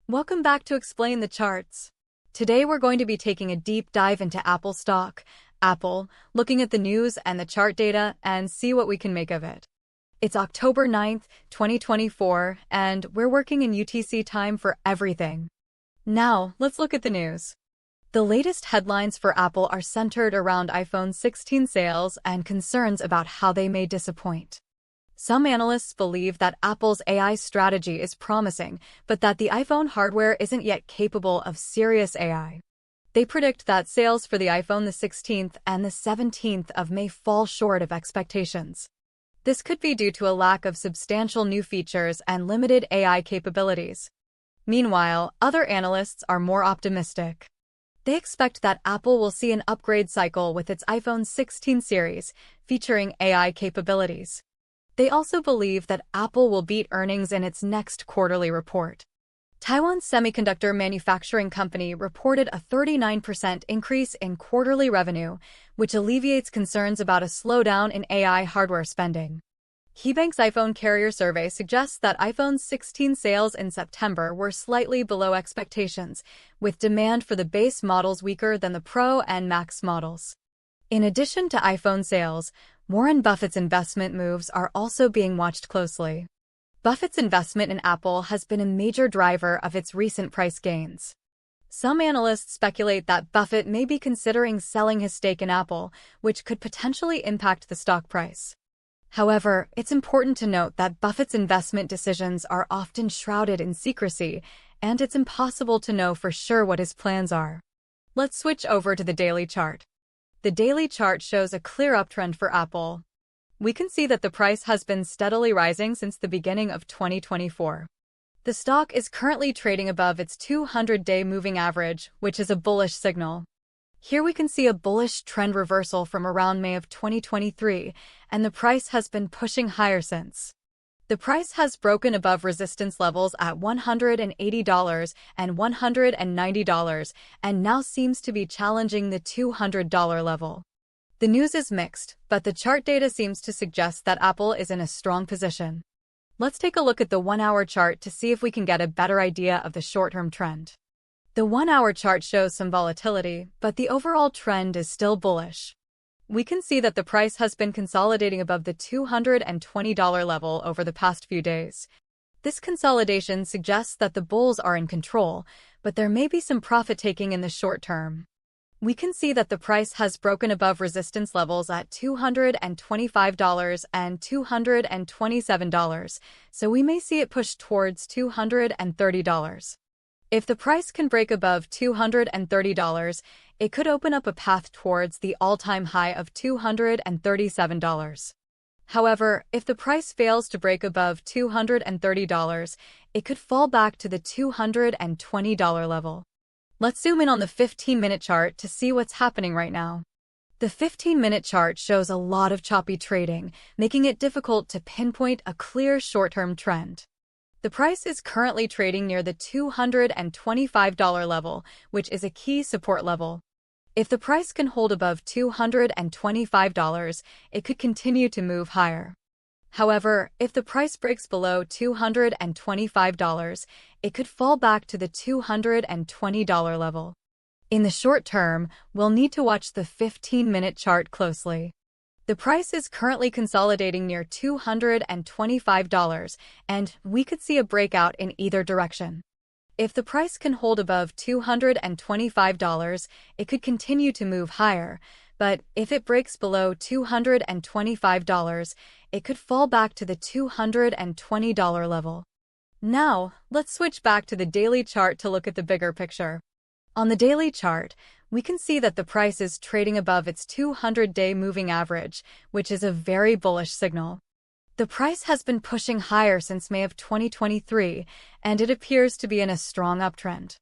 Welcome back to Explain the Charts. Today we're going to be taking a deep dive into Apple stock, looking at the news and the chart data and see what we can make of it. It's October 9th, 2024, and we're working in UTC time for everything. Now, let's look at the news. The latest headlines for Apple are centered around iPhone 16 sales and concerns about how they may disappoint. Some analysts believe that Apple's AI strategy is promising, but that the iPhone hardware isn't yet capable of serious AI. They predict that sales for the iPhone the 16th and the 17th of May fall short of expectations. This could be due to a lack of substantial new features and limited AI capabilities. Meanwhile, other analysts are more optimistic. They expect that Apple will see an upgrade cycle with its iPhone 16 series, featuring AI capabilities. They also believe that Apple will beat earnings in its next quarterly report. Taiwan's semiconductor manufacturing company reported a 39% increase in quarterly revenue, which alleviates concerns about a slowdown in AI hardware spending. KeyBank's iPhone carrier survey suggests that iPhone 16 sales in September were slightly below expectations, with demand for the base models weaker than the Pro and Max models. In addition to iPhone sales, Warren Buffett's investment moves are also being watched closely. Buffett's investment in Apple has been a major driver of its recent price gains. Some analysts speculate that Buffett may be considering selling his stake in Apple, which could potentially impact the stock price. However, it's important to note that Buffett's investment decisions are often shrouded in secrecy, and it's impossible to know for sure what his plans are. Let's switch over to the daily chart. The daily chart shows a clear uptrend for Apple. We can see that the price has been steadily rising since the beginning of 2024. The stock is currently trading above its 200-day moving average, which is a bullish signal. Here we can see a bullish trend reversal from around May of 2023, and the price has been pushing higher since. The price has broken above resistance levels at $180 and $190 and now seems to be challenging the $200 level. The news is mixed, but the chart data seems to suggest that Apple is in a strong position. Let's take a look at the 1-hour chart to see if we can get a better idea of the short-term trend. The 1-hour chart shows some volatility, but the overall trend is still bullish. We can see that the price has been consolidating above the $220 level over the past few days. This consolidation suggests that the bulls are in control, but there may be some profit-taking in the short term. We can see that the price has broken above resistance levels at $225 and $227, so we may see it push towards $230. If the price can break above $230, it could open up a path towards the all-time high of $237. However, if the price fails to break above $230, it could fall back to the $220 level. Let's zoom in on the 15-minute chart to see what's happening right now. The 15-minute chart shows a lot of choppy trading, making it difficult to pinpoint a clear short-term trend. The price is currently trading near the $225 level, which is a key support level. If the price can hold above $225, it could continue to move higher. However, if the price breaks below $225, it could fall back to the $220 level. In the short term, we'll need to watch the 15-minute chart closely. The price is currently consolidating near $225, and we could see a breakout in either direction. If the price can hold above $225, it could continue to move higher, but if it breaks below $225, it could fall back to the $220 level. Now, let's switch back to the daily chart to look at the bigger picture. On the daily chart, we can see that the price is trading above its 200-day moving average, which is a very bullish signal. The price has been pushing higher since May of 2023, and it appears to be in a strong uptrend.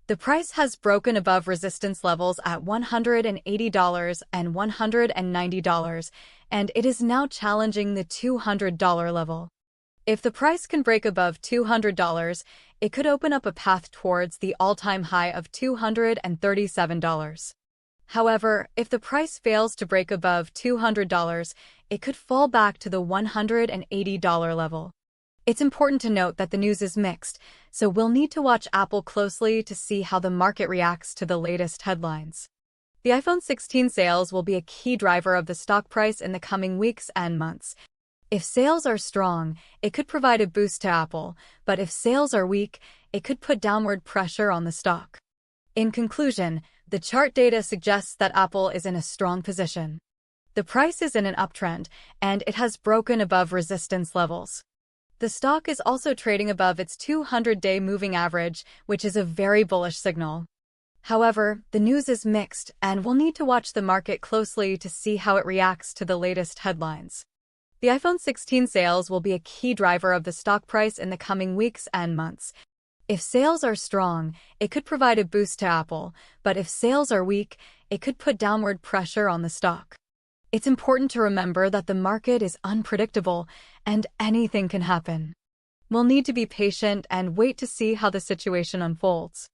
The price has broken above resistance levels at $180 and $190, and it is now challenging the $200 level. If the price can break above $200, it could open up a path towards the all-time high of $237. However, if the price fails to break above $200, it could fall back to the $180 level. It's important to note that the news is mixed, so we'll need to watch Apple closely to see how the market reacts to the latest headlines. The iPhone 16 sales will be a key driver of the stock price in the coming weeks and months. If sales are strong, it could provide a boost to Apple, but if sales are weak, it could put downward pressure on the stock. In conclusion, the chart data suggests that Apple is in a strong position. The price is in an uptrend, and it has broken above resistance levels. The stock is also trading above its 200-day moving average, which is a very bullish signal. However, the news is mixed, and we'll need to watch the market closely to see how it reacts to the latest headlines. The iPhone 16 sales will be a key driver of the stock price in the coming weeks and months. If sales are strong, it could provide a boost to Apple, but if sales are weak, it could put downward pressure on the stock. It's important to remember that the market is unpredictable and anything can happen. We'll need to be patient and wait to see how the situation unfolds.